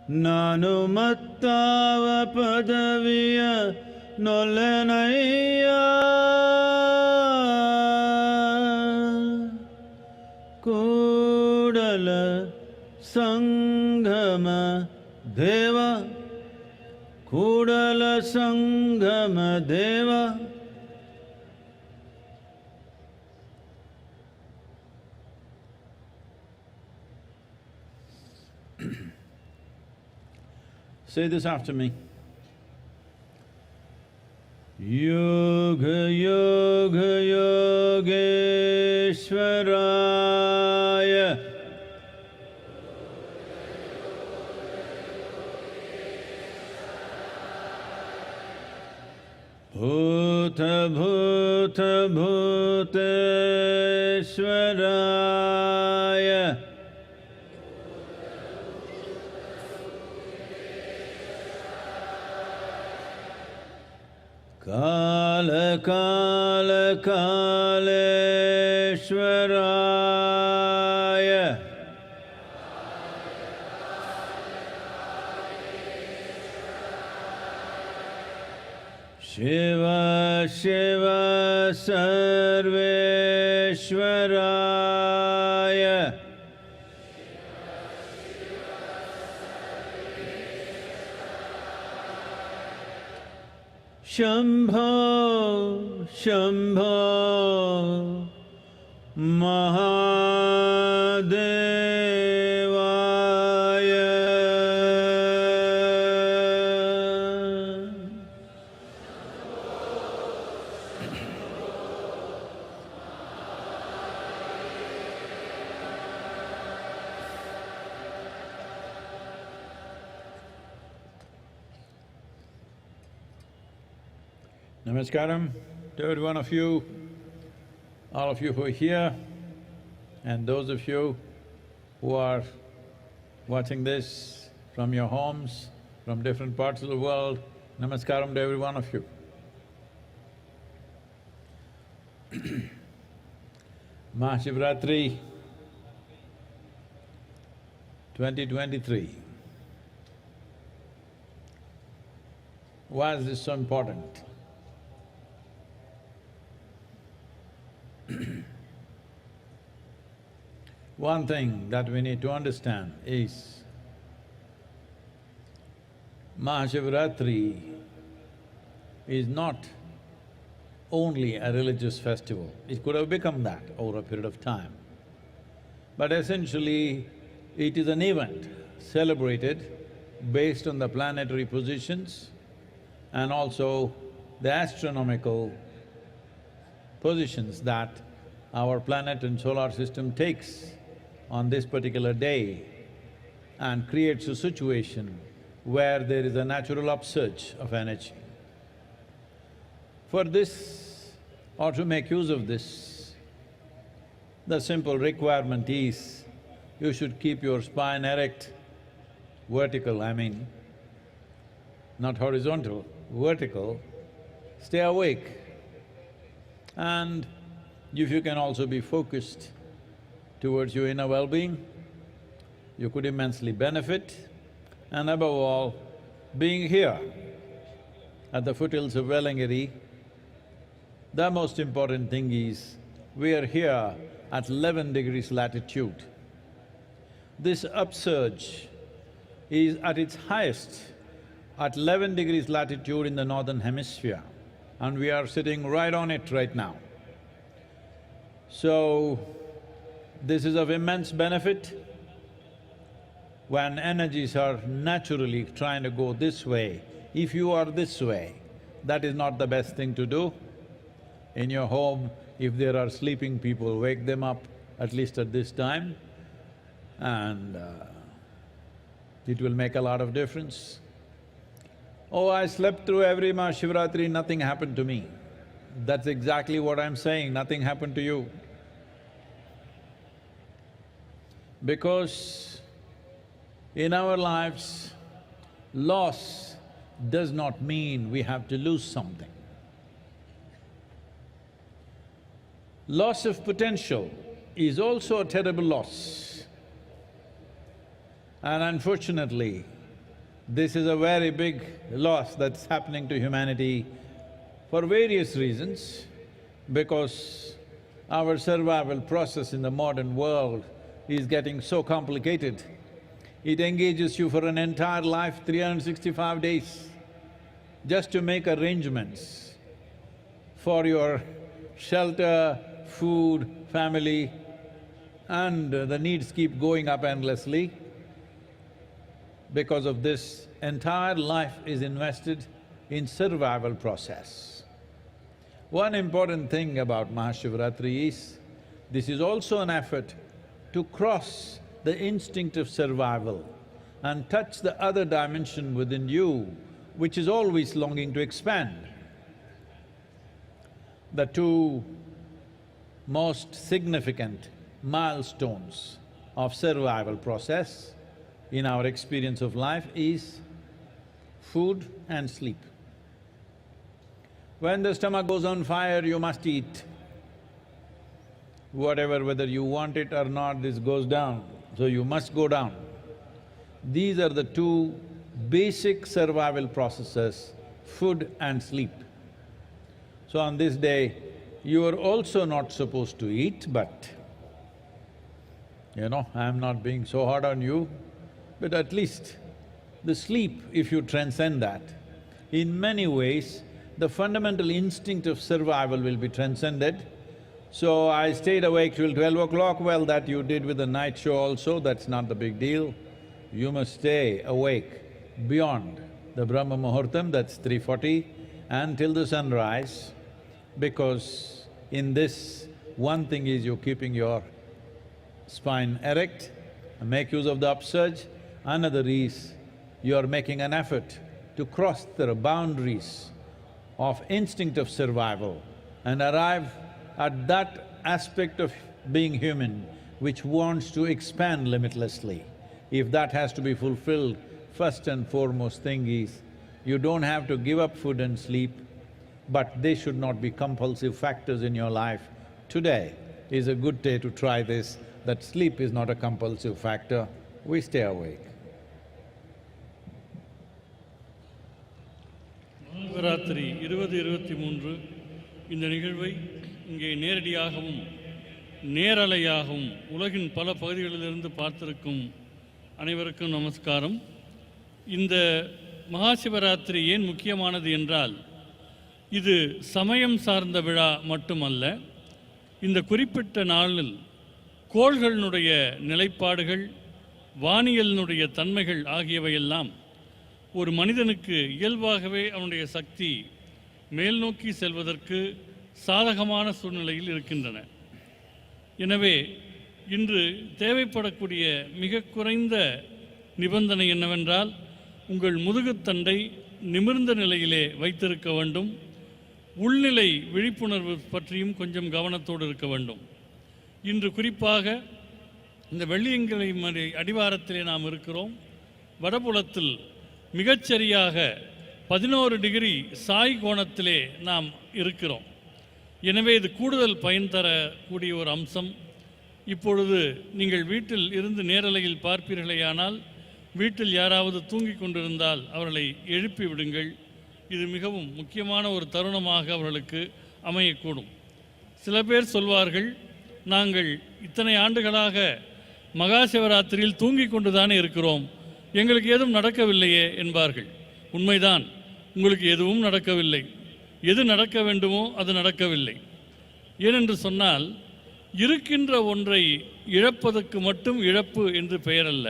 ನಾನು ಮತ್ತಾವ ಪದವಿಯ ನೊಲೆನಯ್ಯ Kudala Sangama Deva Kudala Sangama Deva. Say this after me. Yoga Yoga Yogeshwaraya Bhuta Bhuta Bhuteshwaraya Kala Kala Kaleshwaraya Shiva Shiva Sarveshwaraya Shambho Shambho Mahadevaya. Namaskaram to every one of you, all of you who are here, and those of you who are watching this from your homes, from different parts of the world. Namaskaram to every one of you. Maha Shivaratri 2023. Why is this so important? One thing that we need to understand is Mahashivaratri is not only a religious festival. It could have become that over a period of time. But essentially, it is an event celebrated based on the planetary positions and also the astronomical positions that our planet and solar system takes on this particular day, and creates a situation where there is a natural upsurge of energy. For this, or to make use of this, the simple requirement is you should keep your spine erect, vertical I mean, not horizontal, vertical, stay awake. And if you can also be focused towards your inner well-being, you could immensely benefit. And above all, being here at the foothills of Velangiri, the most important thing is we are here at 11 degrees latitude. This upsurge is at its highest at 11 degrees latitude in the northern hemisphere, and we are sitting right on it right now. So, this is of immense benefit. When energies are naturally trying to go this way, if you are this way, that is not the best thing to do. In your home, if there are sleeping people, wake them up at least at this time, and it will make a lot of difference. Oh, I slept through every Maha Shivaratri, nothing happened to me. That's exactly what I'm saying, nothing happened to you. Because in our lives, loss does not mean we have to lose something. Loss of potential is also a terrible loss. And unfortunately, This is a very big loss that's happening to humanity for various reasons, because our survival process in the modern world is getting so complicated. It engages you for an entire life, 365 days, just to make arrangements for your shelter, food, family, and the needs keep going up endlessly. Because of this, entire life is invested in survival process. One important thing about Mahashivaratri is, this is also an effort to cross the instinct of survival and touch the other dimension within you, which is always longing to expand. The two most significant milestones of survival process in our experience of life is food and sleep. When the stomach goes on fire, you must eat. Whatever, whether you want it or not, this goes down, so you must go down. These are the two basic survival processes, food and sleep. So on this day, you are also not supposed to eat, but I'm not being so hard on you, but at least the sleep, if you transcend that, in many ways, the fundamental instinct of survival will be transcended. So I stayed awake till 12 o'clock, well, that you did with the night show also, that's not the big deal. You must stay awake beyond the Brahma Muhurtam, that's 3:40, until the sunrise, because in this, one thing is you're keeping your spine erect, make use of the upsurge. Another is you're making an effort to cross the boundaries of instinct of survival and arrive at that aspect of being human which wants to expand limitlessly. If that has to be fulfilled, first and foremost thing is, you don't have to give up food and sleep, but they should not be compulsive factors in your life. Today is a good day to try this, that sleep is not a compulsive factor, we stay awake. Shivaratri 2023 இந்த நிகழ்வை இங்கே நேரடியாகவும் நேரலையாகவும் உலகின் பல பகுதிகளிலிருந்து பார்த்திருக்கும் அனைவருக்கும் நமஸ்காரம். இந்த மகாசிவராத்திரி ஏன் முக்கியமானது என்றால், இது சமயம் சார்ந்த விழா மட்டுமல்ல. இந்த குறிப்பிட்ட நாளில் கோள்களினுடைய நிலைப்பாடுகள், வானியலினுடைய தன்மைகள் ஆகியவையெல்லாம் ஒரு மனிதனுக்கு இயல்பாகவே அவனுடைய சக்தி மேல் நோக்கி செல்வதற்கு சாதகமான சூழ்நிலையில் இருக்கின்றன. எனவே இன்று தேவைப்படக்கூடிய மிக குறைந்த நிபந்தனை என்னவென்றால், உங்கள் முதுகுத்தண்டை நிமிர்ந்த நிலையிலே வைத்திருக்க வேண்டும். உள்நிலை விழிப்புணர்வு பற்றியும் கொஞ்சம் கவனத்தோடு இருக்க வேண்டும். இன்று குறிப்பாக இந்த வெள்ளியங்கிரி மலை அடிவாரத்திலே நாம் இருக்கிறோம். வடபுலத்தில் மிகச்சரியாக 11 டிகிரி சாய் கோணத்திலே நாம் இருக்கிறோம். எனவே இது கூடுதல் பயன் தரக்கூடிய ஒரு அம்சம். இப்பொழுது நீங்கள் வீட்டில் இருந்து நேரலையில் பார்ப்பீர்களேயானால், வீட்டில் யாராவது தூங்கிக் கொண்டிருந்தால் அவர்களை எழுப்பி விடுங்கள். இது மிகவும் முக்கியமான ஒரு தருணமாக அவர்களுக்கு அமையக்கூடும். சில பேர் சொல்வார்கள், நாங்கள் இத்தனை ஆண்டுகளாக மகா சிவராத்திரியில் தூங்கிக் கொண்டுதானே இருக்கிறோம், எங்களுக்கு எதுவும் நடக்கவில்லையே என்பார்கள். உண்மைதான், உங்களுக்கு எதுவும் நடக்கவில்லை. எது நடக்க வேண்டுமோ அது நடக்கவில்லை. ஏனென்று சொன்னால், இருக்கின்ற ஒன்றை இழப்பதற்கு மட்டும் இழப்பு என்று பெயரல்ல.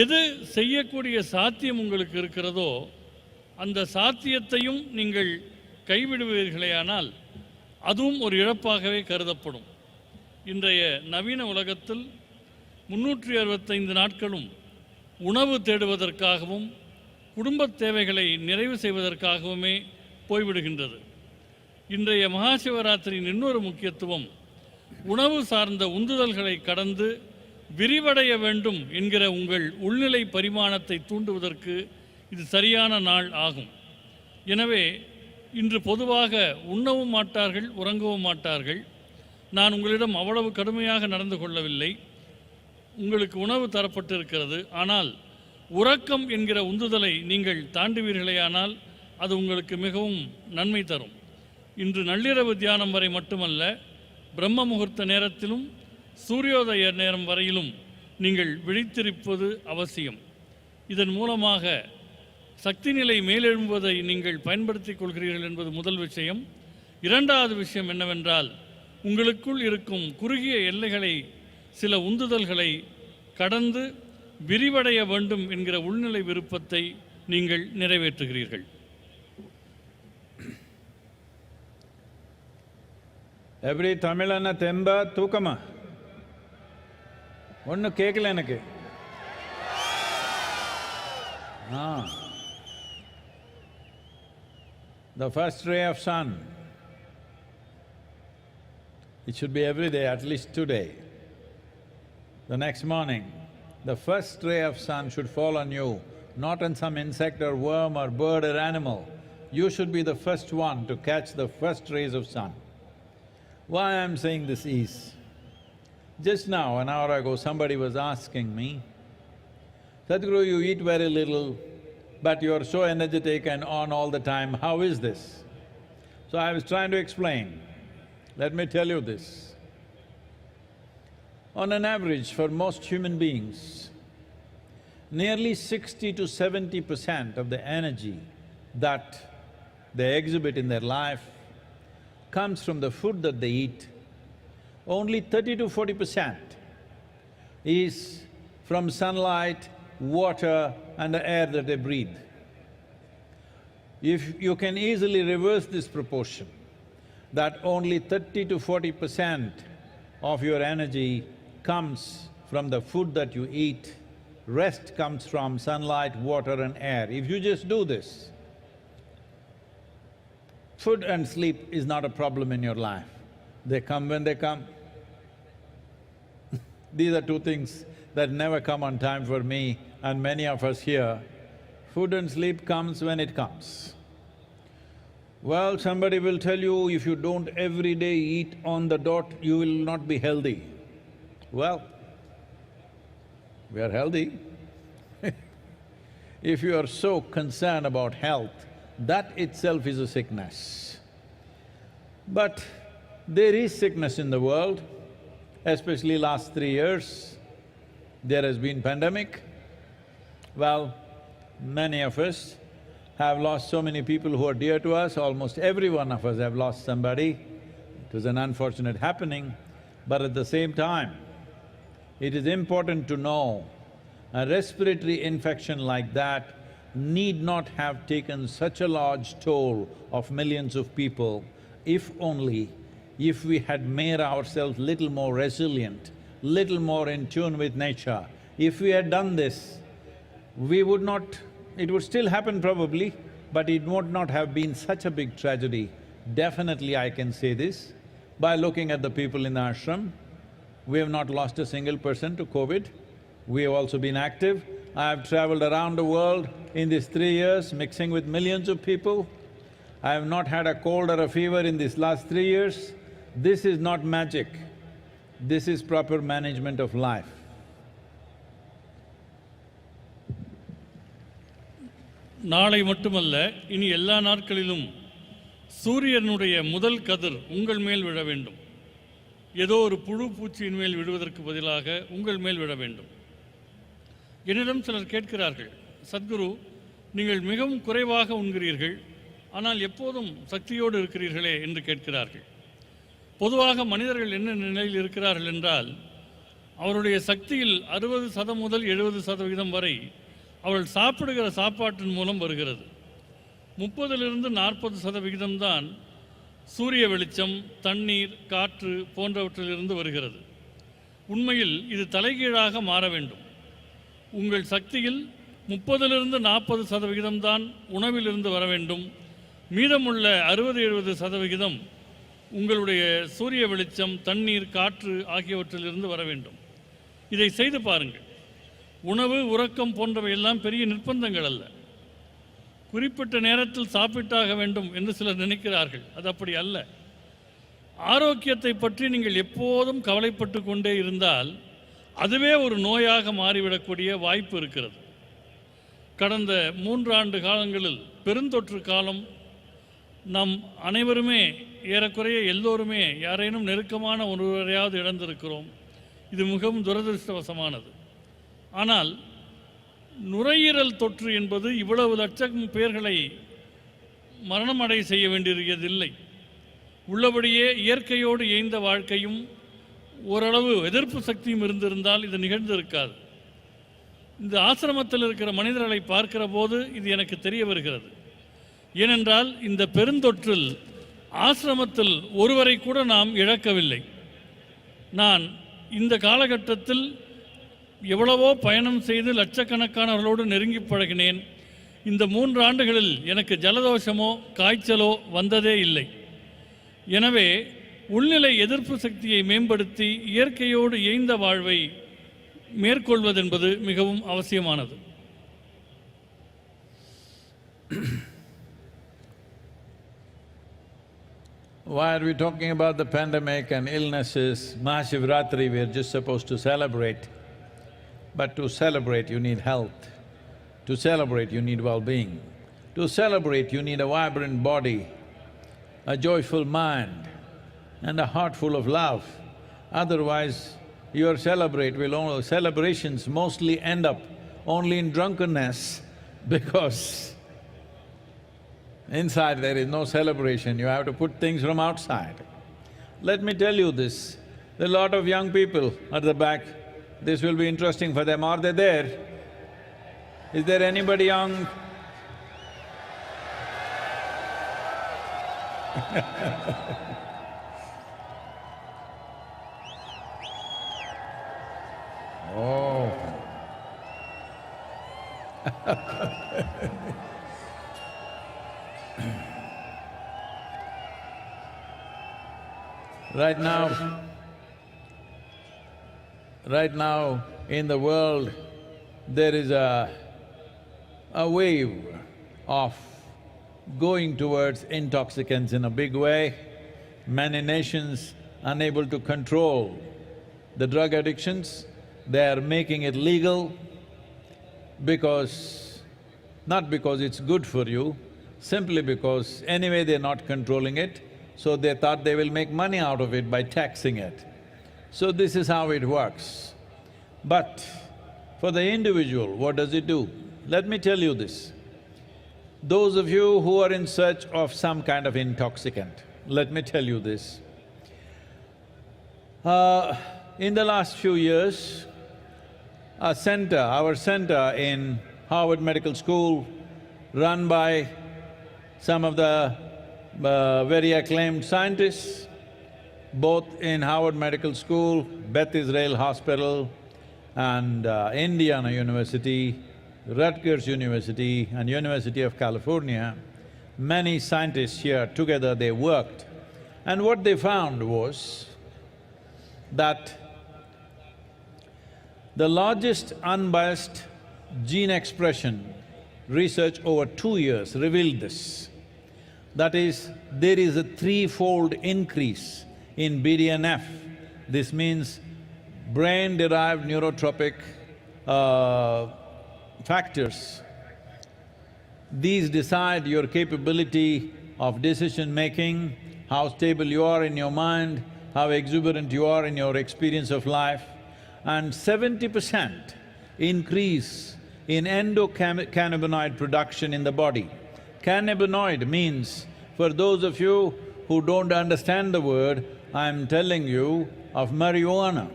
எது செய்யக்கூடிய சாத்தியம் உங்களுக்கு இருக்கிறதோ அந்த சாத்தியத்தையும் நீங்கள் கைவிடுவீர்களேயானால் அதுவும் ஒரு இழப்பாகவே கருதப்படும். இன்றைய நவீன உலகத்தில் 365 நாட்களும் உணவு தேடுவதற்காகவும் குடும்பத் தேவைகளை நிறைவு செய்வதற்காகவுமே போய்விடுகின்றது. இன்றைய மகாசிவராத்திரியின் இன்னொரு முக்கியத்துவம், உணவு சார்ந்த உந்துதல்களை கடந்து விரிவடைய வேண்டும் என்கிற உங்கள் உள்நிலை பரிமாணத்தை தூண்டுவதற்கு இது சரியான நாள் ஆகும். எனவே இன்று பொதுவாக உண்ணவும் மாட்டார்கள், உறங்கவும் மாட்டார்கள். நான் உங்களிடம் அவ்வளவு கடுமையாக நடந்து கொள்ளவில்லை. உங்களுக்கு உணவு தரப்பட்டிருக்கிறது, ஆனால் உறக்கம் என்கிற உந்துதலை நீங்கள் தாண்டுவீர்களேயானால் அது உங்களுக்கு மிகவும் நன்மை தரும். இன்று நள்ளிரவு தியானம் வரை மட்டுமல்ல, பிரம்ம முகூர்த்த நேரத்திலும் சூரியோதய நேரம் வரையிலும் நீங்கள் விழித்திருப்பது அவசியம். இதன் மூலமாக சக்தி நிலை மேலெழும்புவதை நீங்கள் பயன்படுத்திக் கொள்கிறீர்கள் என்பது முதல் விஷயம். இரண்டாவது விஷயம் என்னவென்றால், உங்களுக்குள் இருக்கும் குறுகிய எல்லைகளை, சில உந்துதல்களை கடந்து விரிவடைய வேண்டும் என்கிற உள்நிலை விருப்பத்தை நீங்கள் நிறைவேற்றுகிறீர்கள். எப்படி தமிழன தெம்பா தூக்கமா? ஒன்றும் கேட்கல எனக்கு. The first ray of sun, it should be every day, at least today. The next morning, the first ray of sun should fall on you, not on some insect or worm or bird or animal. You should be the first one to catch the first rays of sun. Why I'm saying this is, just now, an hour ago, somebody was asking me, Sadhguru, you eat very little, but you're so energetic and on all the time, how is this? So I was trying to explain. Let me tell you this. On an average, for most human beings, nearly 60 to 70% of the energy that they exhibit in their life comes from the food that they eat. Only 30 to 40% is from sunlight, water and the air that they breathe. If you can easily reverse this proportion, that only 30 to 40% of your energy comes from the food that you eat, rest comes from sunlight, water and air. If you just do this, food and sleep is not a problem in your life. They come when they come. These are two things that never come on time for me and many of us here. Food and sleep comes when it comes. Well, somebody will tell you, if you don't every day eat on the dot, you will not be healthy. Well, we are healthy. If you are so concerned about health, that itself is a sickness. But there is sickness in the world, especially last 3 years. There has been pandemic. Well, many of us have lost so many people who are dear to us, almost every one of us have lost somebody. It was an unfortunate happening, but at the same time, it is important to know a respiratory infection like that need not have taken such a large toll of millions of people if only if we had made ourselves little more resilient, little more in tune with nature. If we had done this, we would not… it would still happen probably, but it would not have been such a big tragedy. Definitely I can say this, by looking at the people in the ashram. We have not lost a single person to COVID. We have also been active. I have travelled around the world in these 3 years, mixing with millions of people. I have not had a cold or a fever in these last 3 years. This is not magic. This is proper management of life. நாளை மட்டுமல்ல, இனி எல்லா நாட்களிலும் சூரியனுடைய முதல் கதிர் உங்கள் மேல் விழ வேண்டும். ஏதோ ஒரு புழு பூச்சியின் மேல் விடுவதற்கு பதிலாக உங்கள் மேல் விழ வேண்டும். என்னிடம் சிலர் கேட்கிறார்கள், சத்குரு, நீங்கள் மிகவும் குறைவாக உண்கிறீர்கள், ஆனால் எப்போதும் சக்தியோடு இருக்கிறீர்களே என்று கேட்கிறார்கள். பொதுவாக மனிதர்கள் என்ன நிலையில் இருக்கிறார்கள் என்றால், அவருடைய சக்தியில் 60% முதல் 70% வரை அவள் சாப்பிடுகிற சாப்பாட்டின் மூலம் வருகிறது. 30லிருந்து 40% தான் சூரிய வெளிச்சம், தண்ணீர், காற்று போன்றவற்றிலிருந்து வருகிறது. உண்மையில் இது தலைகீழாக மாற வேண்டும். உங்கள் சக்தியில் 30லிருந்து 40% தான் உணவிலிருந்து வர வேண்டும். மீதமுள்ள 60-70% உங்களுடைய சூரிய வெளிச்சம், தண்ணீர், காற்று ஆகியவற்றிலிருந்து வர வேண்டும். இதை செய்து பாருங்கள். உணவு, உறக்கம் போன்றவையெல்லாம் பெரிய நிர்பந்தங்கள் அல்ல. குறிப்பிட்ட நேரத்தில் சாப்பிட்டாக வேண்டும் என்று சிலர் நினைக்கிறார்கள். அது அப்படி அல்ல. ஆரோக்கியத்தை பற்றி நீங்கள் எப்போதும் கவலைப்பட்டு கொண்டே இருந்தால் அதுவே ஒரு நோயாக மாறிவிடக்கூடிய வாய்ப்பு இருக்கிறது. கடந்த 3 ஆண்டு காலங்களில் பெருந்தொற்று காலம் நாம் அனைவருமே ஏறக்குறைய எல்லோருமே யாரேனும் நெருக்கமான ஒருவரையாவது இழந்திருக்கிறோம். இது மிகவும் துரதிருஷ்டவசமானது. ஆனால் நுரையீரல் தொற்று என்பது இவ்வளவு லட்சம் பேர்களை மரணமடை செய்ய வேண்டியதில்லை. உள்ளபடியே இயற்கையோடு இயைந்த வாழ்க்கையும் ஓரளவு எதிர்ப்பு சக்தியும் இருந்திருந்தால் இது நிகழ்ந்திருக்காது. இந்த ஆசிரமத்தில் இருக்கிற மனிதர்களை பார்க்கிற போது இது எனக்கு தெரிய வருகிறது. ஏனென்றால் இந்த பெருந்தொற்றில் ஆசிரமத்தில் ஒருவரை கூட நாம் இழக்கவில்லை. நான் இந்த காலகட்டத்தில் எவ்வளவோ பயணம் செய்து லட்சக்கணக்கானவர்களோடு நெருங்கி பழகினேன். இந்த 3 ஆண்டுகளில் எனக்கு ஜலதோஷமோ காய்ச்சலோ வந்ததே இல்லை. எனவே உள்நிலை எதிர்ப்பு சக்தியை மேம்படுத்தி இயற்கையோடு இயைந்த வாழ்வை மேற்கொள்வதென்பது மிகவும் அவசியமானது. Why are we talking about the pandemic and illnesses? Maha Shivaratri we are just supposed to celebrate. But to celebrate you need health. To celebrate you need well-being. To celebrate you need a vibrant body, a joyful mind and a heart full of love. Otherwise, your celebrations mostly end up only in drunkenness because inside there is no celebration, you have to put things from outside. Let me tell you this, there are a lot of young people at the back, this will be interesting for them. Are they there? Is there anybody young? Oh. Right now in the world there is a wave of going towards intoxicants in a big way. Many nations unable to control the drug addictions, they are making it legal not because it's good for you, simply because anyway they're not controlling it, so they thought they will make money out of it by taxing it. So this is how it works. But for the individual, what does it do? Let me tell you this. Those of you who are in search of some kind of intoxicant, let me tell you this. In the last few years, our center in Harvard Medical School, run by some of the very acclaimed scientists, both in Harvard Medical School, Beth Israel Hospital and Indiana University, Rutgers University and University of California, many scientists here together they worked. And what they found was that the largest unbiased gene expression research over 2 years revealed this. That is, there is a 3-fold increase in BDNF. This means brain-derived neurotropic factors. These decide your capability of decision-making, how stable you are in your mind, how exuberant you are in your experience of life, and 70% increase in endocannabinoid production in the body. Cannabinoid means, for those of you who don't understand the word, I'm telling you of marijuana.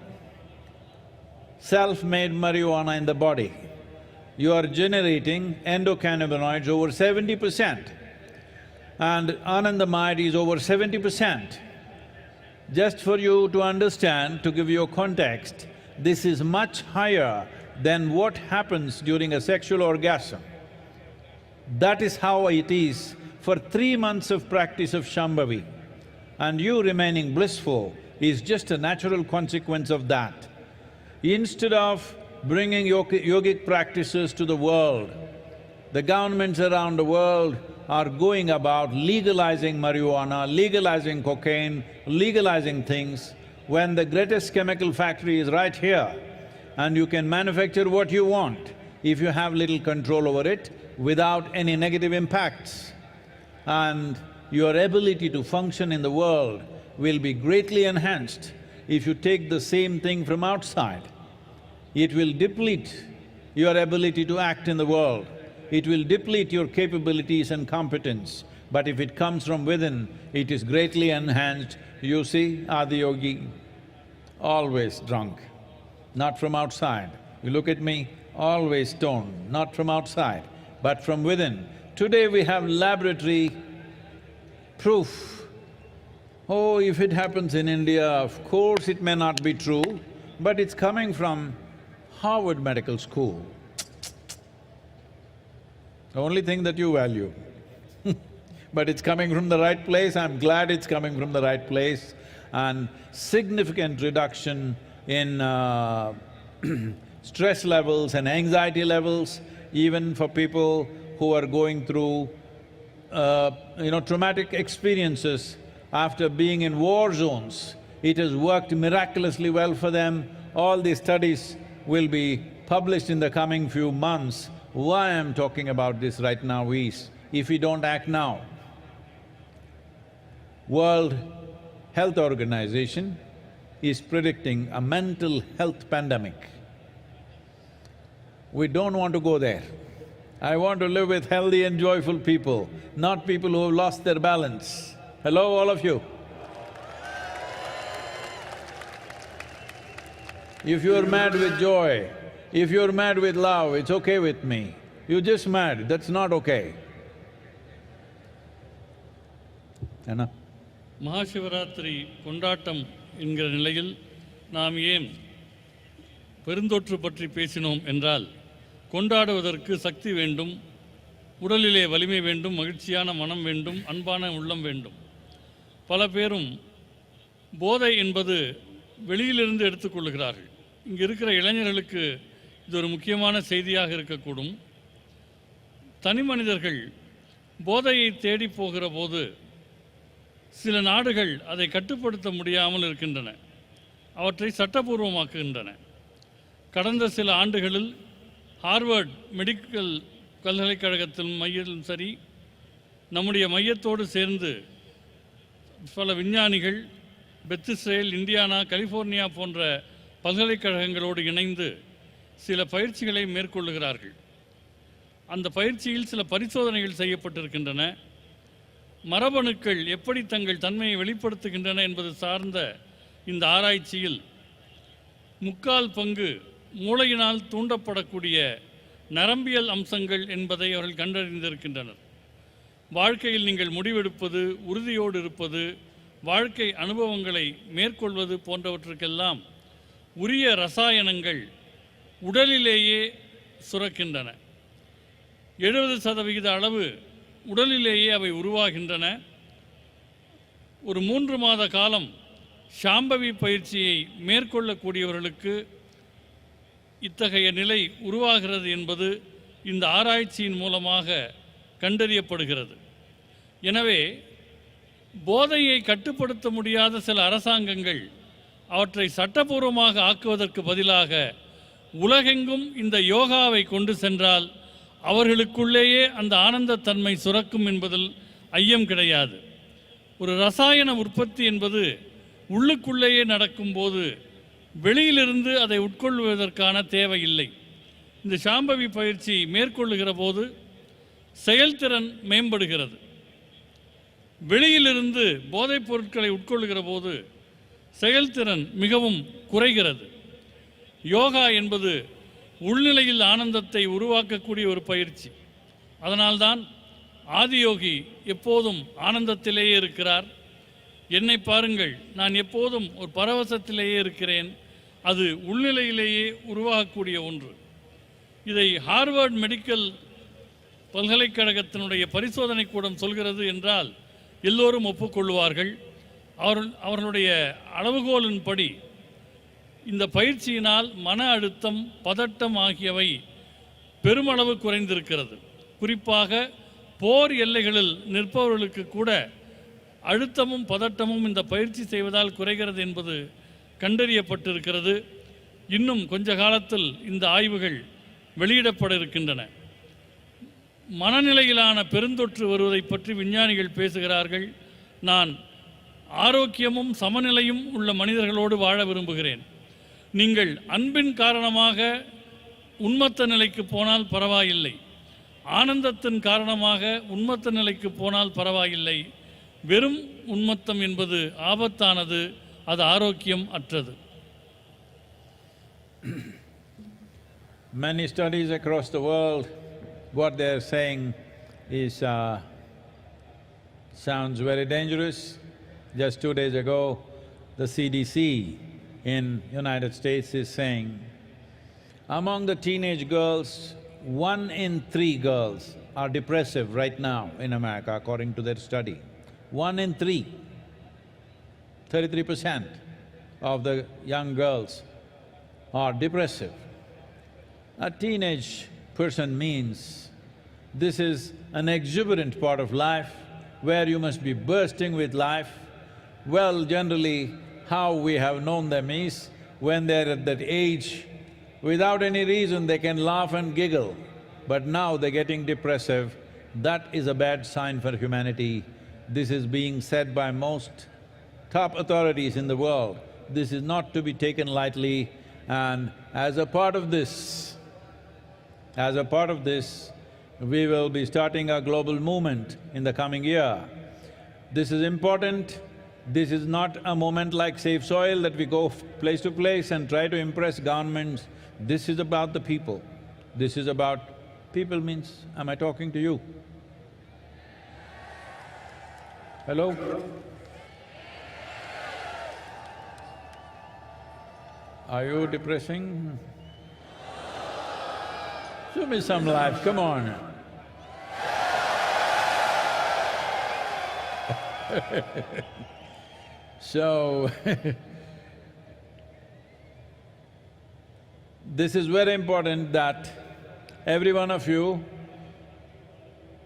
Self-made marijuana in the body. You are generating endocannabinoids over 70% and anandamide is over 70%. Just for you to understand, to give you a context, this is much higher than what happens during a sexual orgasm. That is how it is for 3 months of practice of Shambhavi. And you remaining blissful is just a natural consequence of that. Instead of bringing yogic practices to the world, the governments around the world are going about legalizing marijuana, legalizing cocaine, legalizing things, when the greatest chemical factory is right here and you can manufacture what you want. if you have little control over it without any negative impacts. And your ability to function in the world will be greatly enhanced if you take the same thing from outside. It will deplete your ability to act in the world. It will deplete your capabilities and competence. But if it comes from within, it is greatly enhanced. You see, Adiyogi, always drunk, not from outside. You look at me, always stoned, not from outside, but from within. Today we have laboratory proof. Oh, if it happens in India, of course it may not be true, but it's coming from Harvard Medical School. The only thing that you value. But it's coming from the right place, I'm glad it's coming from the right place, and significant reduction in stress levels and anxiety levels, even for people who are going through traumatic experiences after being in war zones. It has worked miraculously well for them. All these studies will be published in the coming few months. Why I'm talking about this right now is, if we don't act now, World Health Organization is predicting a mental health pandemic. We don't want to go there. I want to live with healthy and joyful people, not people who have lost their balance. Hello, all of you. If you're mad with joy, if you're mad with love, it's okay with me. You're just mad, that's not okay. Anna? Maha Shivaratri கொண்டாட்டம் என்கிற நிலையில் நாம் ஏன் பெருந்தொற்று பற்றி பேசினோம் என்றால், கொண்டாடுவதற்கு சக்தி வேண்டும், உடலிலே வலிமை வேண்டும், மகிழ்ச்சியான மனம் வேண்டும், அன்பான உள்ளம் வேண்டும். பல பேரும் போதை என்பது வெளியிலிருந்து எடுத்துக்கொள்கிறார்கள். இங்கே இருக்கிற இளைஞர்களுக்கு இது ஒரு முக்கியமான செய்தியாக இருக்கக்கூடும். தனி மனிதர்கள் போதையை தேடி போகிற போது சில நாடுகள் அதை கட்டுப்படுத்த முடியாமல் இருக்கின்றன, அவற்றை சட்டபூர்வமாக்குகின்றன. கடந்த சில ஆண்டுகளில் ஹார்வர்ட் மெடிக்கல் பல்கலைக்கழகத்தின் மையத்திலும் சரி, நம்முடைய மையத்தோடு சேர்ந்து பல விஞ்ஞானிகள் பெத்திஸ்ரேல், இந்தியானா, கலிஃபோர்னியா போன்ற பல்கலைக்கழகங்களோடு இணைந்து சில பயிற்சிகளை மேற்கொள்ளுகிறார்கள். அந்த பயிற்சியில் சில பரிசோதனைகள் செய்யப்பட்டிருக்கின்றன. மரபணுக்கள் எப்படி தங்கள் தன்மையை வெளிப்படுத்துகின்றன என்பது சார்ந்த இந்த ஆராய்ச்சியில் 3/4 பங்கு மூளையினால் தூண்டப்படக்கூடிய நரம்பியல் அம்சங்கள் என்பதை அவர்கள் கண்டறிந்திருக்கின்றனர். வாழ்க்கையில் நீங்கள் முடிவெடுப்பது, உறுதியோடு இருப்பது, வாழ்க்கை அனுபவங்களை மேற்கொள்வது போன்றவற்றுக்கெல்லாம் உரிய ரசாயனங்கள் உடலிலேயே சுரக்கின்றன. 70% அளவு உடலிலேயே அவை உருவாகின்றன. ஒரு 3 மாத காலம் சாம்பவி பயிற்சியை மேற்கொள்ளக்கூடியவர்களுக்கு இத்தகைய நிலை உருவாகிறது என்பது இந்த ஆராய்ச்சியின் மூலமாக கண்டறியப்படுகிறது. எனவே போதையை கட்டுப்படுத்த முடியாத சில அரசாங்கங்கள் அவற்றை சட்டபூர்வமாக ஆக்குவதற்கு பதிலாக உலகெங்கும் இந்த யோகாவை கொண்டு சென்றால் அவர்களுக்குள்ளேயே அந்த ஆனந்தத்தன்மை சுரக்கும் என்பதில் ஐயம் கிடையாது. ஒரு ரசாயன உற்பத்தி என்பது உள்ளுக்குள்ளேயே நடக்கும்போது வெளியிலிருந்து அதை உட்கொள்வதற்கான தேவையில்லை. இந்த சாம்பவி பயிற்சி மேற்கொள்ளுகிற போது செயல்திறன் மேம்படுகிறது. வெளியிலிருந்து போதைப் பொருட்களை உட்கொள்ளுகிற போது செயல்திறன் மிகவும் குறைகிறது. யோகா என்பது உள்நிலையில் ஆனந்தத்தை உருவாக்கக்கூடிய ஒரு பயிற்சி. அதனால்தான் ஆதியோகி எப்போதும் ஆனந்தத்திலேயே இருக்கிறார். என்னை பாருங்கள், நான் எப்போதும் ஒரு பரவசத்திலேயே இருக்கிறேன். அது உள்நிலையிலேயே உருவாகக்கூடிய ஒன்று. இதை ஹார்வர்ட் மெடிக்கல் பல்கலைக்கழகத்தினுடைய பரிசோதனை கூடம் சொல்கிறது என்றால் எல்லோரும் ஒப்புக்கொள்வார்கள். அவர்களுடைய அளவுகோலின்படி இந்த பயிற்சியினால் மன அழுத்தம், பதட்டம் ஆகியவை பெருமளவு குறைந்திருக்கிறது. குறிப்பாக போர் எல்லைகளில் நிற்பவர்களுக்கு கூட அழுத்தமும் பதட்டமும் இந்த பயிற்சி செய்வதால் குறைகிறது என்பது கண்டறியப்பட்டிருக்கிறது. இன்னும் கொஞ்ச காலத்தில் இந்த ஆய்வுகள் வெளியிடப்பட இருக்கின்றன. மனநிலையிலான பெருந்தொற்று வருவதை பற்றி விஞ்ஞானிகள் பேசுகிறார்கள். நான் ஆரோக்கியமும் சமநிலையும் உள்ள மனிதர்களோடு வாழ விரும்புகிறேன். நீங்கள் அன்பின் காரணமாக உன்மத்த நிலைக்கு போனால் பரவாயில்லை, ஆனந்தத்தின் காரணமாக உன்மத்த நிலைக்கு போனால் பரவாயில்லை. வெறும் உன்மத்தம் என்பது ஆபத்தானது, அது ஆரோக்கியம் அற்றது. Many studies across the world, what they are saying is sounds very dangerous. Just 2 days ago, the CDC in United States is saying, among the teenage girls, 1 in 3 girls are depressive right now in America, according to their study. 1 in 3, 33% of the young girls are depressive. A teenage person means this is an exuberant part of life where you must be bursting with life. Well, generally, how we have known them is when they're at that age, without any reason they can laugh and giggle, but now they're getting depressive. That is a bad sign for humanity. This is being said by most top authorities in the world. This is not to be taken lightly, and as a part of this, we will be starting a global movement in the coming year. This is important. This is not a moment like Safe Soil that we go place to place and try to impress governments. This is about the people. This is about… people means, am I talking to you? Hello? Are you depressing? Show me some life, come on. So, this is very important that every one of you,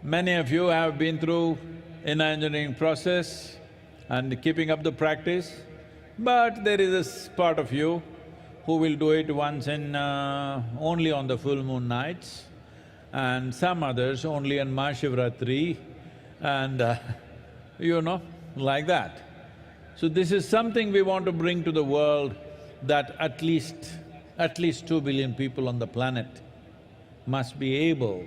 many of you have been through an engineering process and keeping up the practice, but there is a part of you who will do it once in… only on the full moon nights, and some others only on Maha Shivaratri, and you know, like that. So this is something we want to bring to the world, that at least 2 billion people on the planet must be able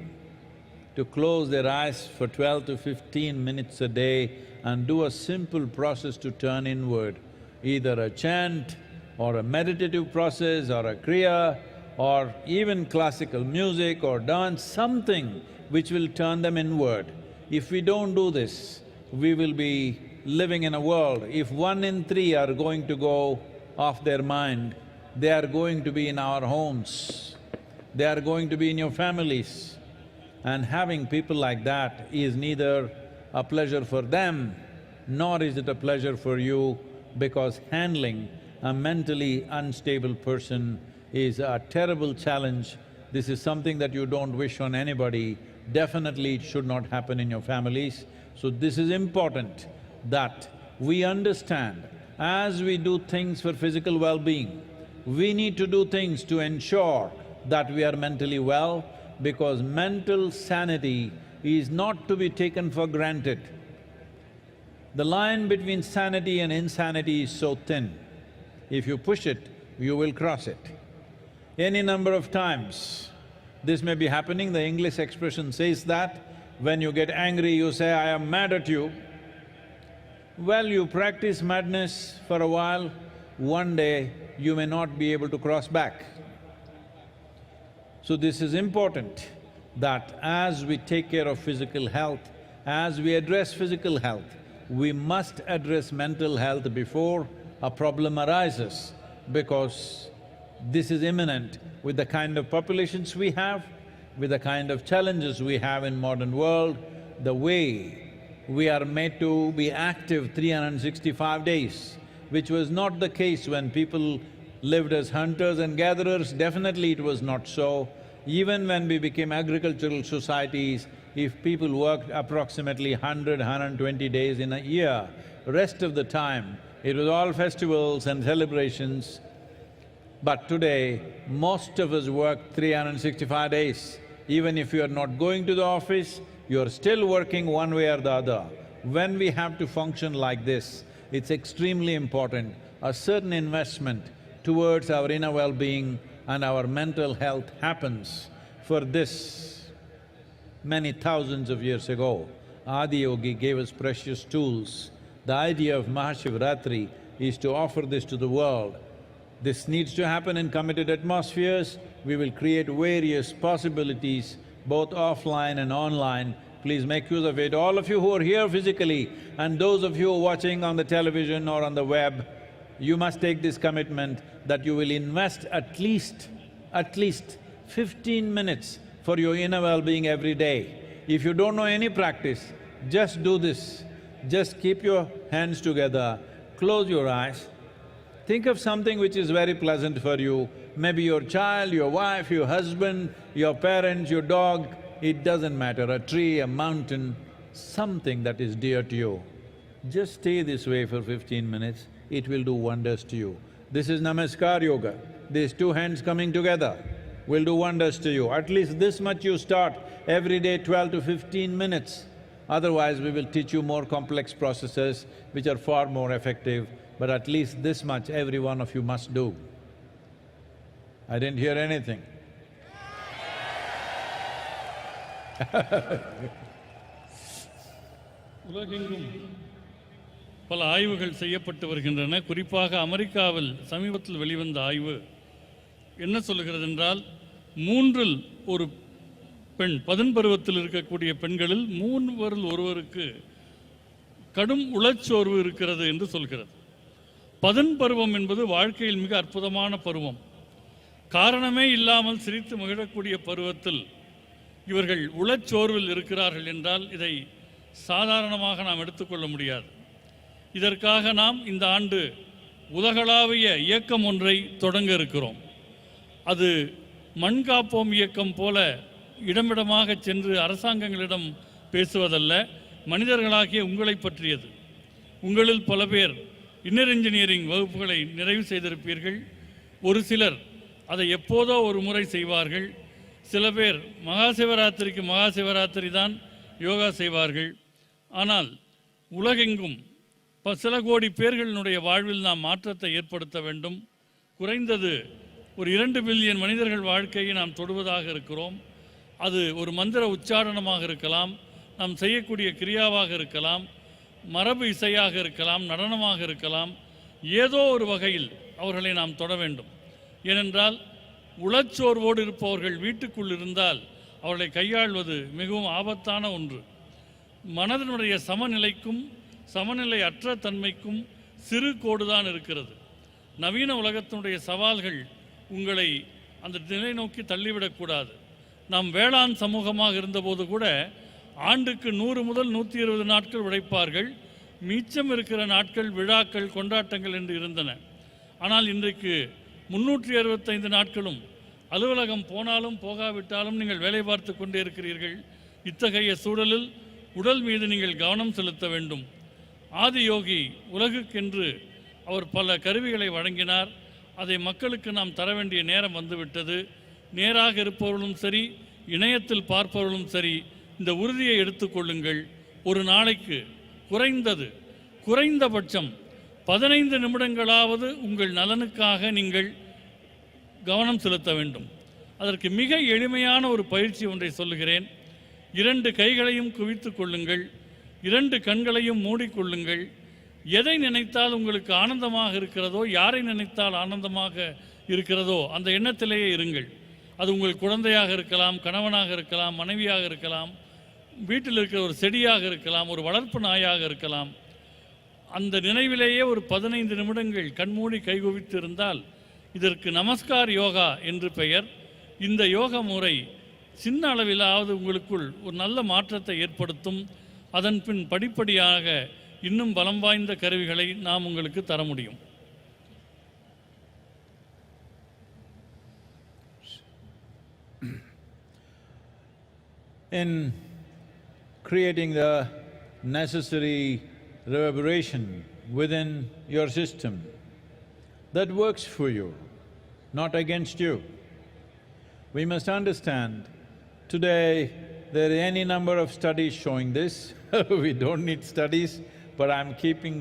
to close their eyes for 12 to 15 minutes a day and do a simple process to turn inward, either a chant or a meditative process or a kriya or even classical music or dance, something which will turn them inward. If we don't do this, we will be living in a world… if 1 in 3 are going to go off their mind, they are going to be in our homes, they are going to be in your families. And having people like that is neither a pleasure for them, nor is it a pleasure for you, because handling a mentally unstable person is a terrible challenge. This is something that you don't wish on anybody. Definitely it should not happen in your families. So this is important that we understand, as we do things for physical well-being, we need to do things to ensure that we are mentally well, because mental sanity is not to be taken for granted. The line between sanity and insanity is so thin. If you push it, you will cross it. Any number of times, this may be happening. The English expression says that when you get angry, you say, I am mad at you. Well, you practice madness for a while, one day you may not be able to cross back. So this is important, that as we take care of physical health, as we address physical health, we must address mental health before a problem arises, because this is imminent with the kind of populations we have, with the kind of challenges we have in modern world, the way we are made to be active 365 days, which was not the case when people lived as hunters and gatherers. Definitely it was not so. Even when we became agricultural societies, if people worked approximately 100–120 days in a year, rest of the time it was all festivals and celebrations. But today, most of us work 365 days. Even if you are not going to the office, you are still working one way or the other. When we have to function like this, it's extremely important, a certain investment towards our inner well-being and our mental health happens. For this, many thousands of years ago, Adiyogi gave us precious tools. The idea of Maha Shivaratri is to offer this to the world. This needs to happen in committed atmospheres. We will create various possibilities, both offline and online. Please make use of it. All of you who are here physically and those of you who are watching on the television or on the web, you must take this commitment that you will invest at least 15 minutes for your inner well-being every day. If you don't know any practice, just do this. Just keep your hands together, close your eyes, think of something which is very pleasant for you, maybe your child, your wife, your husband, your parents, your dog, it doesn't matter, a tree, a mountain, something that is dear to you. Just stay this way for 15 minutes, it will do wonders to you. This is Namaskar Yoga. These two hands coming together will do wonders to you. At least this much you start, every day 12 to 15 minutes. Otherwise, we will teach you more complex processes which are far more effective, but at least this much every one of you must do. I didn't hear anything. உலகெங்கும் பல ஆய்வுகள் செய்யப்பட்டு வருகின்றன. குறிப்பாக அமெரிக்காவில் சமீபத்தில் வெளிவந்த ஆய்வு என்ன சொல்லுகிறது என்றால், மூன்றில் ஒரு பெண், பருவத்தில் இருக்கக்கூடிய பெண்களில் மூவரில் ஒருவருக்கு கடும் உளச்சோர்வு இருக்கிறது என்று சொல்கிறது. பருவம் என்பது வாழ்க்கையில் மிக அற்புதமான பருவம். காரணமே இல்லாமல் சிரித்து மகிழக்கூடிய பருவத்தில் இவர்கள் உளச்சோர்வில் இருக்கிறார்கள் என்றால் இதை சாதாரணமாக நாம் எடுத்துக்கொள்ள முடியாது. இதற்காக நாம் இந்த ஆண்டு உலகளாவிய இயக்கம் ஒன்றை தொடங்க இருக்கிறோம். அது மண் காப்போம் இயக்கம் போல இடமிடமாக சென்று அரசாங்கங்களிடம் பேசுவதல்ல, மனிதர்களாகிய உங்களை பற்றியது. உங்களில் பல பேர் இன்னர் இன்ஜினியரிங் வகுப்புகளை நிறைவு செய்திருப்பீர்கள். ஒரு சிலர் அதை எப்போதோ ஒரு முறை செய்வார்கள். சில பேர் மகாசிவராத்திரிக்கு மகாசிவராத்திரி தான் யோகா செய்வார்கள். ஆனால் உலகெங்கும் சில கோடி பேர்களினுடைய வாழ்வில் நாம் மாற்றத்தை ஏற்படுத்த வேண்டும். குறைந்தது ஒரு 2 பில்லியன் மனிதர்கள் வாழ்க்கையை நாம் தொடுவதாக இருக்கிறோம். அது ஒரு மந்திர உச்சாரணமாக இருக்கலாம், நாம் செய்யக்கூடிய கிரியாவாக இருக்கலாம், மரபு இசையாக இருக்கலாம், நடனமாக இருக்கலாம். ஏதோ ஒரு வகையில் அவர்களை நாம் தொட வேண்டும். ஏனென்றால் உளச்சோர்வோடு இருப்பவர்கள் வீட்டுக்குள் இருந்தால் அவர்களை கையாள்வது மிகவும் ஆபத்தான ஒன்று. மனதினுடைய சமநிலைக்கும் சமநிலை அற்ற தன்மைக்கும் சிறு கோடுதான் இருக்கிறது. நவீன உலகத்தினுடைய சவால்கள் உங்களை அந்த நிலை நோக்கி தள்ளிவிடக்கூடாது. நாம் வேளாண் சமூகமாக இருந்தபோது கூட ஆண்டுக்கு 100 முதல் 120 நாட்கள் உழைப்பார்கள். மிச்சம் இருக்கிற நாட்கள் விழாக்கள், கொண்டாட்டங்கள் என்று இருந்தன. ஆனால் இன்றைக்கு 365 நாட்களும் அலுவலகம் போனாலும் போகாவிட்டாலும் நீங்கள் வேலை பார்த்து கொண்டே இருக்கிறீர்கள். இத்தகைய சூழலில் உடல் மீது நீங்கள் கவனம் செலுத்த வேண்டும். ஆதியோகி உலகுக்கென்று அவர் பல கருவிகளை வழங்கினார். அதை மக்களுக்கு நாம் தர வேண்டிய நேரம் வந்துவிட்டது. நேராக இருப்பவர்களும் சரி, இணையத்தில் பார்ப்பவர்களும் சரி, இந்த உறுதியை எடுத்துக்கொள்ளுங்கள். ஒரு நாளைக்கு குறைந்தபட்சம் 15 நிமிடங்களாவது உங்கள் நலனுக்காக நீங்கள் கவனம் செலுத்த வேண்டும். அதற்கு மிக எளிமையான ஒரு பயிற்சி ஒன்றை சொல்லுகிறேன். 2 கைகளையும் குவித்து கொள்ளுங்கள், 2 கண்களையும் மூடிக்கொள்ளுங்கள். எதை நினைத்தால் உங்களுக்கு ஆனந்தமாக இருக்கிறதோ, யாரை நினைத்தால் ஆனந்தமாக இருக்கிறதோ அந்த எண்ணத்திலேயே இருங்கள். அது உங்கள் குழந்தையாக இருக்கலாம், கணவனாக இருக்கலாம், மனைவியாக இருக்கலாம், வீட்டில் இருக்கிற ஒரு செடியாக இருக்கலாம், ஒரு வளர்ப்பு நாயாக இருக்கலாம். அந்த நினைவிலேயே ஒரு 15 நிமிடங்கள் கண்மூடி கைகுவித்து இருந்தால் இதற்கு நமஸ்கார் யோகா என்று பெயர். இந்த யோக முறை சின்ன அளவிலாவது உங்களுக்குள் ஒரு நல்ல மாற்றத்தை ஏற்படுத்தும். அதன் பின் படிப்படியாக இன்னும் பலம் வாய்ந்த கருவிகளை நாம் உங்களுக்கு தர முடியும். In creating the necessary reverberation within your system that works for you, not against you. We must understand, today there are any number of studies showing this. We don't need studies, but I'm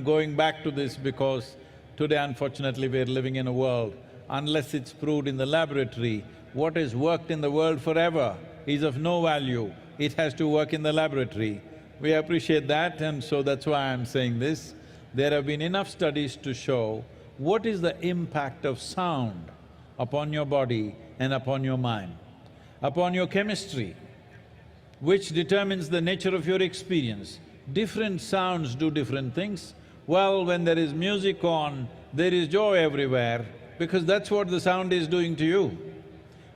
going back to this because today unfortunately we're living in a world, unless it's proved in the laboratory, what has worked in the world forever is of no value. It has to work in the laboratory. We appreciate that, and so that's why I'm saying this. There have been enough studies to show what is the impact of sound upon your body and upon your mind, upon your chemistry, which determines the nature of your experience. Different sounds do different things. Well, when there is music on, there is joy everywhere, because that's what the sound is doing to you.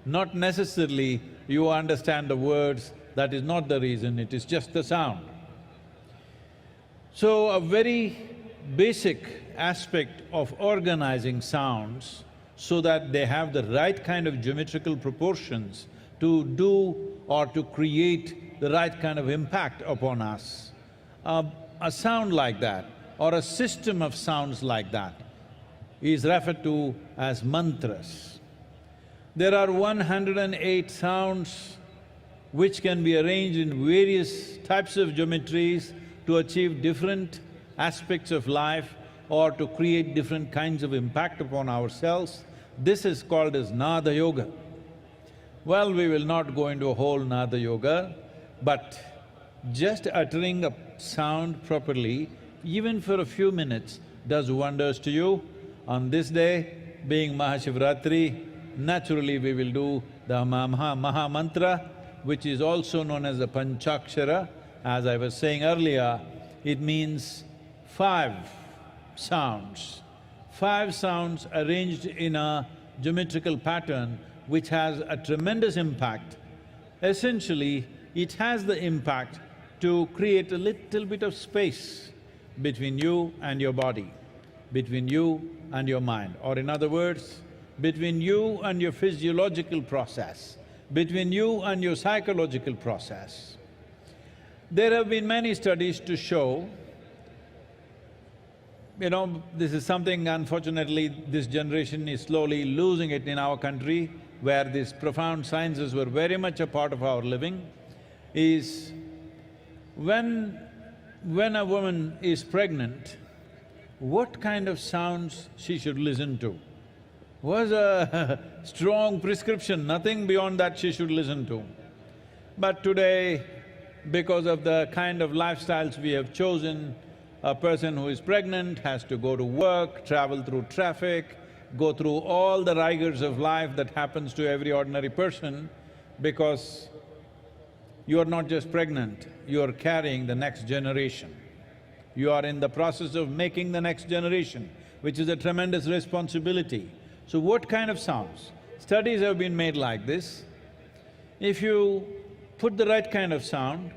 Not necessarily you understand the words, that is not the reason, it is just the sound. So, a very basic aspect of organizing sounds so that they have the right kind of geometrical proportions to do or to create the right kind of impact upon us. A sound like that or a system of sounds like that is referred to as mantras. There are 108 sounds which can be arranged in various types of geometries to achieve different aspects of life or to create different kinds of impact upon ourselves. This is called as Nada Yoga. Well, we will not go into a whole Nada Yoga, but just uttering a sound properly, even for a few minutes, does wonders to you. On this day, being Maha Shivaratri, naturally we will do the Maha Mantra, which is also known as the Panchakshara. As I was saying earlier, it means 5 sounds. 5 sounds arranged in a geometrical pattern which has a tremendous impact. Essentially, it has the impact to create a little bit of space between you and your body, between you and your mind, or in other words, between you and your physiological process, between you and your psychological process. There have been many studies to show, this is something unfortunately this generation is slowly losing it in our country, where these profound sciences were very much a part of our living, is when a woman is pregnant, what kind of sounds she should listen to was a strong prescription, nothing beyond that she should listen to. But today, because of the kind of lifestyles we have chosen, a person who is pregnant has to go to work, travel through traffic, go through all the rigors of life that happens to every ordinary person, because you are not just pregnant, you are carrying the next generation. You are in the process of making the next generation, which is a tremendous responsibility. So what kind of sounds? Studies have been made like this. If you put the right kind of sound,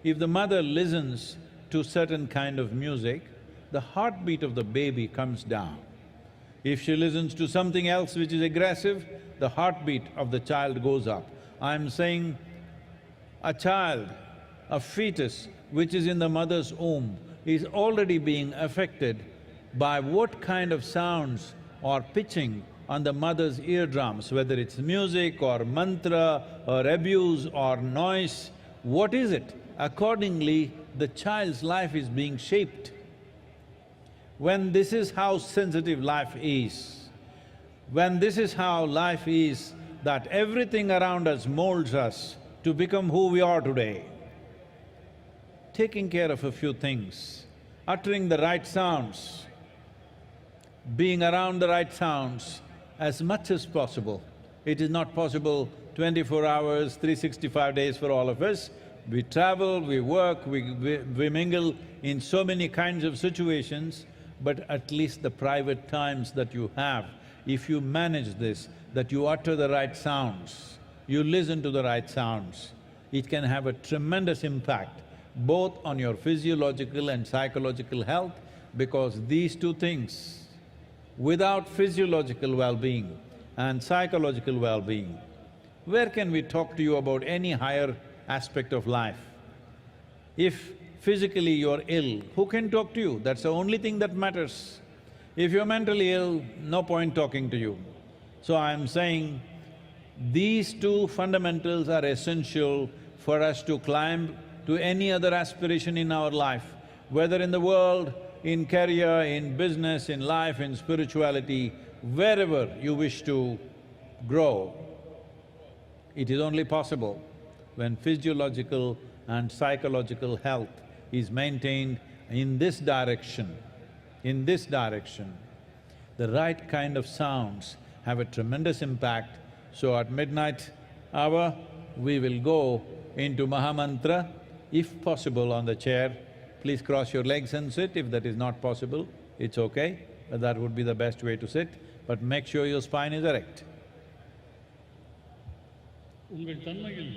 if the mother listens to certain kind of music, the heartbeat of the baby comes down. If she listens to something else which is aggressive, the heartbeat of the child goes up. I'm saying a child, a fetus which is in the mother's womb is already being affected by what kind of sounds or pitching on the mother's eardrums, whether it's music or mantra or abuse or noise, what is it? Accordingly, the child's life is being shaped. When this is how sensitive life is, when this is how life is, that everything around us molds us to become who we are today, taking care of a few things, uttering the right sounds, being around the right sounds as much as possible. It is not possible 24 hours, 365 days for all of us. We travel, we work, we mingle in so many kinds of situations, but at least the private times that you have, if you manage this, that you utter the right sounds, you listen to the right sounds, it can have a tremendous impact both on your physiological and psychological health, because these two things, without physiological well-being and psychological well-being, where can we talk to you about any higher aspect of life? If physically you're ill, who can talk to you? That's the only thing that matters. If you're mentally ill, no point talking to you. So I am saying these two fundamentals are essential for us to climb to any other aspiration in our life, whether in the world, in career, in business, in life, in spirituality, wherever you wish to grow. It is only possible when physiological and psychological health is maintained in this direction. In this direction, the right kind of sounds have a tremendous impact. So at midnight hour, we will go into Mahamantra, if possible on the chair. Please cross your legs and sit. If that is not possible, it's okay, but that would be the best way to sit. But make sure your spine is erect. உங்கள் தன்மையில்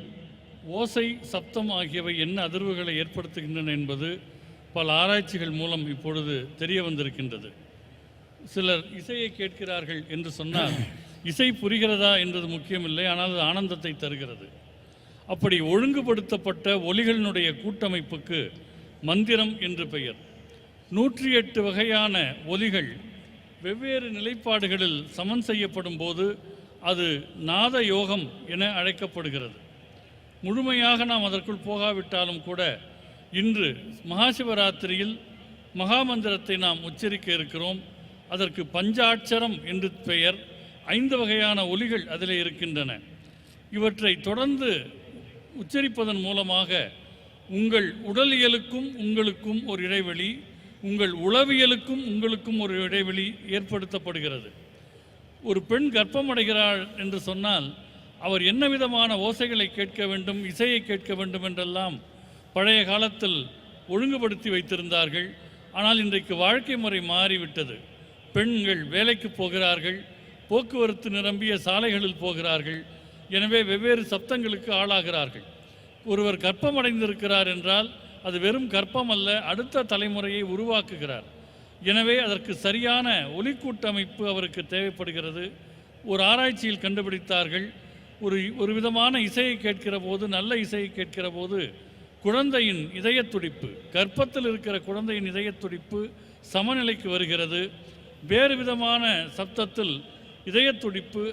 ஓசை, சப்தம் ஆகியவை என்ன அதிர்வுகளை ஏற்படுத்துகின்றன என்பது பல ஆராய்ச்சிகள் மூலம் இப்பொழுது தெரிய வந்திருக்கின்றது. சிலர் இசையை கேட்கிறார்கள் என்று சொன்னால் இசை புரிகிறதா என்பது முக்கியமில்லை, ஆனால் அது ஆனந்தத்தை தருகிறது. அப்படி ஒழுங்குபடுத்தப்பட்ட ஒலிகளினுடைய கூட்டமைப்புக்கு மந்திரம் என்று பெயர். 108 வகையான ஒலிகள் வெவ்வேறு நிலைப்பாடுகளில் சமன் செய்யப்படும் போது அது நாத யோகம் என அழைக்கப்படுகிறது. முழுமையாக நாம் அதற்குள் போகாவிட்டாலும் கூட இன்று மகாசிவராத்திரியில் மகாமந்திரத்தை நாம் உச்சரிக்க இருக்கிறோம். அதற்கு பஞ்சாட்சரம் என்று பெயர். 5 வகையான ஒலிகள் அதில் இருக்கின்றன. இவற்றை தொடர்ந்து உச்சரிப்பதன் மூலமாக உங்கள் உடலியலுக்கும் உங்களுக்கும் ஒரு இடைவெளி, உங்கள் உளவியலுக்கும் உங்களுக்கும் ஒரு இடைவெளி ஏற்படுத்தப்படுகிறது. ஒரு பெண் கர்ப்பமடைகிறாள் என்று சொன்னால் அவர் என்ன விதமான ஓசைகளை கேட்க வேண்டும், இசையை கேட்க வேண்டும் என்றெல்லாம் பழைய காலத்தில் ஒழுங்குபடுத்தி வைத்திருந்தார்கள். ஆனால் இன்றைக்கு வாழ்க்கை முறை மாறிவிட்டது. பெண்கள் வேலைக்கு போகிறார்கள், போக்குவரத்து நிரம்பிய சாலைகளில் போகிறார்கள். எனவே வெவ்வேறு சப்தங்களுக்கு ஆளாகிறார்கள். ஒருவர் கர்ப்பமடைந்திருக்கிறார் என்றால் அது வெறும் கர்ப்பம் அல்ல, அடுத்த தலைமுறையை உருவாக்குகிறார். எனவே அதற்கு சரியான ஒலிக்கூட்டமைப்பு அவருக்கு தேவைப்படுகிறது. ஒரு ஆராய்ச்சியில் கண்டுபிடித்தார்கள், ஒரு விதமான இசையை கேட்கிற போது, நல்ல இசையை கேட்கிற போது குழந்தையின் இதயத் துடிப்பு, கர்ப்பத்தில் இருக்கிற குழந்தையின் இதயத் துடிப்பு சமநிலைக்கு வருகிறது. வேறு விதமான சப்தத்தில் இதயத் துடிப்பு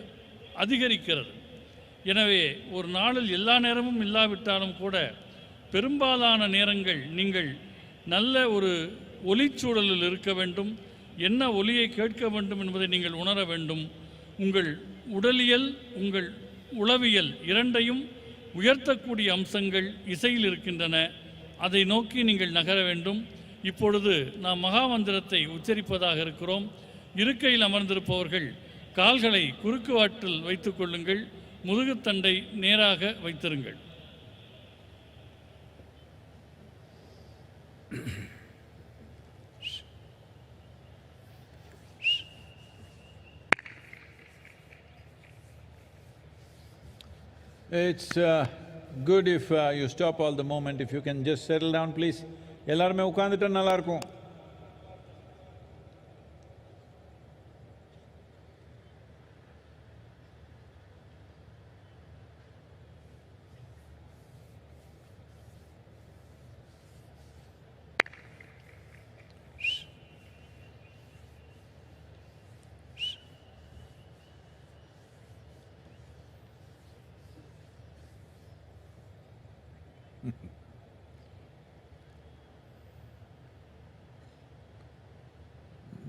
அதிகரிக்கிறது. எனவே ஒரு நாளில் எல்லா நேரமும் இல்லாவிட்டாலும் கூட பெரும்பாலான நேரங்கள் நீங்கள் நல்ல ஒரு ஒலிச்சூழலில் இருக்க வேண்டும். என்ன ஒலியை கேட்க வேண்டும் என்பதை நீங்கள் உணர வேண்டும். உங்கள் உடலியல், உங்கள் உளவியல் இரண்டையும் உயர்த்தக்கூடிய அம்சங்கள் இசையில் இருக்கின்றன. அதை நோக்கி நீங்கள் நகர வேண்டும். இப்பொழுது நாம் மகாமந்திரத்தை உச்சரிப்பதாக இருக்கிறோம். இருக்கையில் அமர்ந்திருப்பவர்கள் கால்களை குறுக்கு வாட்டில் வைத்துக் கொள்ளுங்கள். முதுகுத்தண்டை நேராக வைத்திருங்கள். It's good if you stop all the moment. If you can just settle down, please. எல்லாருமே உட்கார்ந்துட்டா நல்லா இருக்கும்.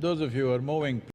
Those of you who are moving,